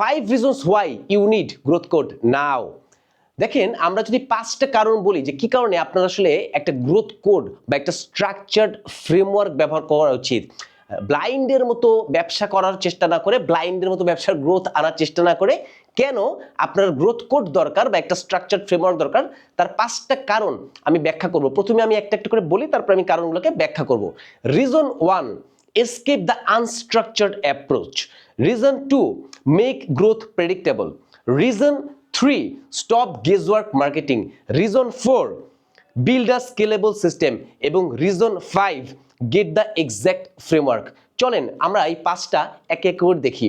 5 reasons why you need growth code now। দেখেন আমরা যদি 5টা কারণ বলি যে কি কারণে আপনার আসলে একটা গ্রোথ কোড বা একটা স্ট্রাকচার্ড ফ্রেমওয়ার্ক ব্যবহার করা উচিত, ব্লাইন্ডের মতো ব্যবসা করার চেষ্টা না করে, ব্লাইন্ডের মতো ব্যবসার গ্রোথ আনার চেষ্টা না করে কেন আপনার গ্রোথ কোড দরকার বা একটা স্ট্রাকচার্ড ফ্রেমওয়ার্ক দরকার, তার 5টা কারণ আমি ব্যাখ্যা করব। প্রথমে আমি একটা একটা করে বলি, তারপর আমি কারণগুলোকে ব্যাখ্যা করব। Reason 1, escape the unstructured approach. Reason 2, make growth predictable. Reason 3, stop guesswork marketing. Reason 4, build a scalable system. এবং reason 5, get the exact framework. চলেন আমরা এই 5টা এক এক করে দেখি।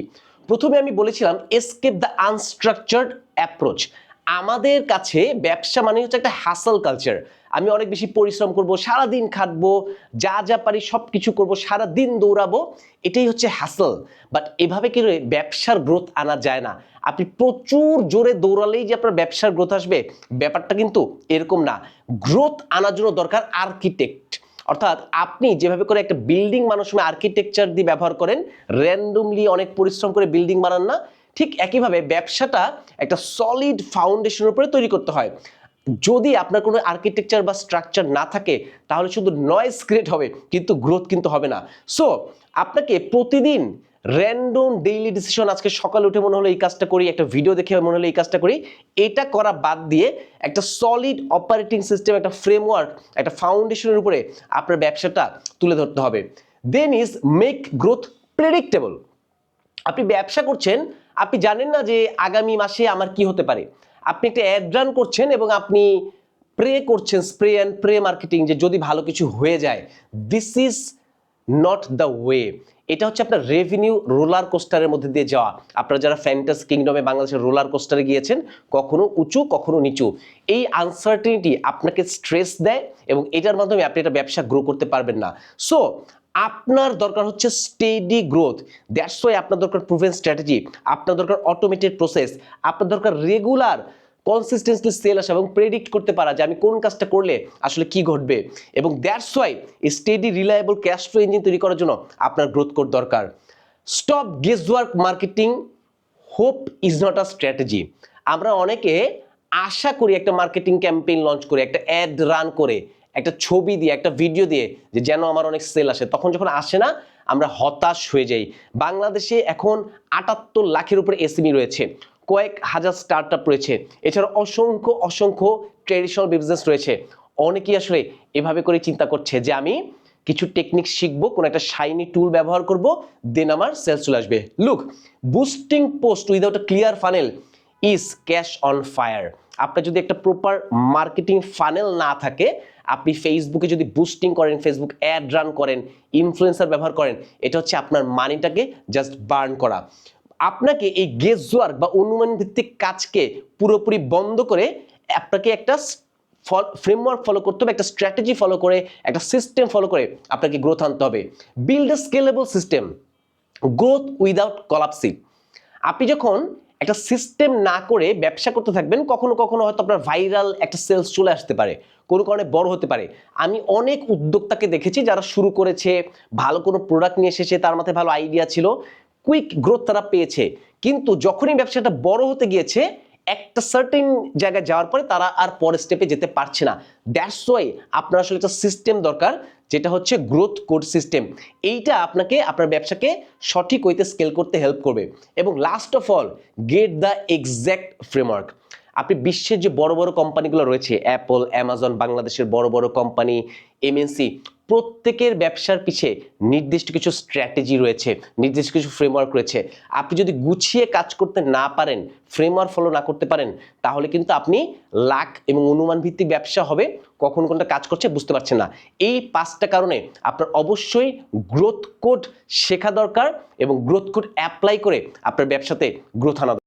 প্রথমে আমি বলেছিলাম escape the unstructured approach। আমাদের কাছে ব্যবসা মানে হচ্ছে একটা হাসল কালচার। আমি অনেক বেশি পরিশ্রম করব, সারাদিন খাটবো, যা যা পারি সব কিছু করবো, সারাদিন দৌড়াবো, এটাই হচ্ছে হাসল। বাট এভাবে কি ব্যবসার গ্রোথ আনা যায় না। আপনি প্রচুর জোরে দৌড়ালেই যে আপনার ব্যবসার গ্রোথ আসবে, ব্যাপারটা কিন্তু এরকম না। গ্রোথ আনার জন্য দরকার আর্কিটেক্ট। অর্থাৎ আপনি যেভাবে করে একটা বিল্ডিং বানানোর সময় আর্কিটেকচার দিয়ে ব্যবহার করেন, র্যান্ডমলি অনেক পরিশ্রম করে বিল্ডিং বানান না, ঠিক একইভাবে ব্যবসাটা একটা সলিড ফাউন্ডেশনের উপরে তৈরি করতে হয়। যদি আপনার কোনো আর্কিটেকচার বা স্ট্রাকচার না থাকে তাহলে শুধু নয়েজ ক্রিয়েট হবে, কিন্তু গ্রোথ কিন্তু হবে না। সো আপনাকে প্রতিদিন র্যান্ডম ডেইলি ডিসিশন, আজকে সকালে উঠে মনে হলো এই কাজটা করি, একটা ভিডিও দেখে মনে হলো এই কাজটা করি, এটা করা বাদ দিয়ে একটা সলিড অপারেটিং সিস্টেম, একটা ফ্রেমওয়ার্ক, একটা ফাউন্ডেশনের উপরে আপনার ব্যবসাটা তুলে ধরতে হবে। দেন ইজ মেক গ্রোথ প্রেডিক্টেবল। আপনি ব্যবসা করছেন, আপনি জানেন না যে আগামী মাসে আমার কি হতে পারে। আপনি একটা অ্যাড রান করছেন এবং আপনি প্রে করছেন, স্প্রে অ্যান্ড প্রে মার্কেটিং, যে যদি ভালো কিছু হয়ে যায়। This is not the way. এটা হচ্ছে আপনার রেভিনিউ রোলার কোস্টারের মধ্যে দিয়ে যাওয়া। আপনারা যারা ফ্যান্টাসি কিংডমে বাংলাদেশের রোলার কোস্টারে গিয়েছেন, কখনো উঁচু কখনো নিচু, এই আনসার্টেনিটি আপনাকে স্ট্রেস দেয় এবং এটার মাধ্যমে আপনি একটা ব্যবসা গ্রো করতে পারবেন না। সো আপনার দরকার হচ্ছে স্টেডি গ্রোথ। দ্যাটস ওয়াই আপনার দরকার প্রুভেন স্ট্র্যাটেজি, আপনার দরকার অটোমেটেড প্রসেস, আপনার দরকার রেগুলার কনসিস্টেন্টলি সেল আসা এবং প্রেডিক্ট করতে পারা যে আমি কোন কাজটা করলে আসলে কি ঘটবে। এবং that's why steady reliable cash flow engine তৈরি করার জন্য আপনার গ্রোথ কোড দরকার। Stop guesswork marketing, hope is not a strategy. আমরা অনেকে আশা করি একটা মার্কেটিং ক্যাম্পেইন লঞ্চ করে, একটা অ্যাড রান করে, একটা ছবি দিয়ে, একটা ভিডিও দিয়ে যে যেন আমার অনেক সেল আসে, তখন যখন আসে না আমরা হতাশ হয়ে যাই। বাংলাদেশে এখন 78 লাখের উপরে এসএমই রয়েছে, কয়েক হাজার স্টার্টআপ রয়েছে, এছাড়া অসংখ্য অসংখ্য ট্রেডিশনাল বিজনেস রয়েছে। অনেকেই আসলে এভাবে করে চিন্তা করছে যে আমি কিছু টেকনিক শিখবো, কোনো একটা শাইনি টুল ব্যবহার করব, দেন আমার সেলস চলে আসবে। Look, boosting post without a clear funnel is cash on fire. আপনার যদি একটা প্রপার মার্কেটিং ফানেল না থাকে, আপনি ফেসবুকে যদি বুস্টিং করেন, ফেসবুক অ্যাড রান করেন, ইনফ্লুয়েন্সার ব্যবহার করেন, এটা হচ্ছে আপনার মানিটাকে জাস্ট বার্ন করা। আপনাকে এই গেসওয়ার্ক বা অনুমান ভিত্তিক কাজকে পুরোপুরি বন্ধ করে আপনাকে একটা ফ্রেমওয়ার্ক ফলো করতে হবে, একটা স্ট্র্যাটেজি ফলো করে, একটা সিস্টেম ফলো করে আপনাকে গ্রোথ আনতে হবে। Build a scalable system, growth without collapsing. আপনি যখন একটা সিস্টেম না করে ব্যবসা করতে থাকবেন, কখনো কখনো হয়তো আপনার ভাইরাল একটা সেলস চলে আসতে পারে, কোনো কারণে বড় হতে পারে। আমি অনেক উদ্যোক্তাকে দেখেছি যারা শুরু করেছে, ভালো কোনো প্রোডাক্ট নিয়ে এসেছে, তার মাথায় ভালো আইডিয়া ছিল, কুইক গ্রোথ তারা পেয়েছে, কিন্তু যখনই ব্যবসাটা বড় হতে গিয়েছে, একটা সার্টেন জায়গায় যাওয়ার পরে তারা আর পরের স্টেপে যেতে পারছে না। দ্যাটস ওয়াই আপনার আসলে একটা সিস্টেম দরকার, যেটা হচ্ছে গ্রোথ কোড সিস্টেম। এইটা আপনাকে আপনার ব্যবসাকে সঠিক ওয়েতে স্কেল করতে হেল্প করবে। এবং last of all, get the exact framework. আপনি বিশ্বের যে বড় বড় কোম্পানিগুলো রয়েছে, অ্যাপল, অ্যামাজন, বাংলাদেশের বড় বড় কোম্পানি, এমএনসি, প্রত্যেকের ব্যবসার পিছে নির্দিষ্ট কিছু স্ট্র্যাটেজি রয়েছে, নির্দিষ্ট কিছু ফ্রেমওয়ার্ক রয়েছে। আপনি যদি গুছিয়ে কাজ করতে না পারেন, ফ্রেমওয়ার্ক ফলো না করতে পারেন, তাহলে কিন্তু আপনি লাখ এবং অনুমান ভিত্তিক ব্যবসা হবে, কখন কোনটা কাজ করছে বুঝতে পারছেন না। এই 5টা কারণে আপনার অবশ্যই গ্রোথ কোড শেখা দরকার এবং গ্রোথ কোড অ্যাপ্লাই করে আপনার ব্যবসাতে গ্রোথ আনা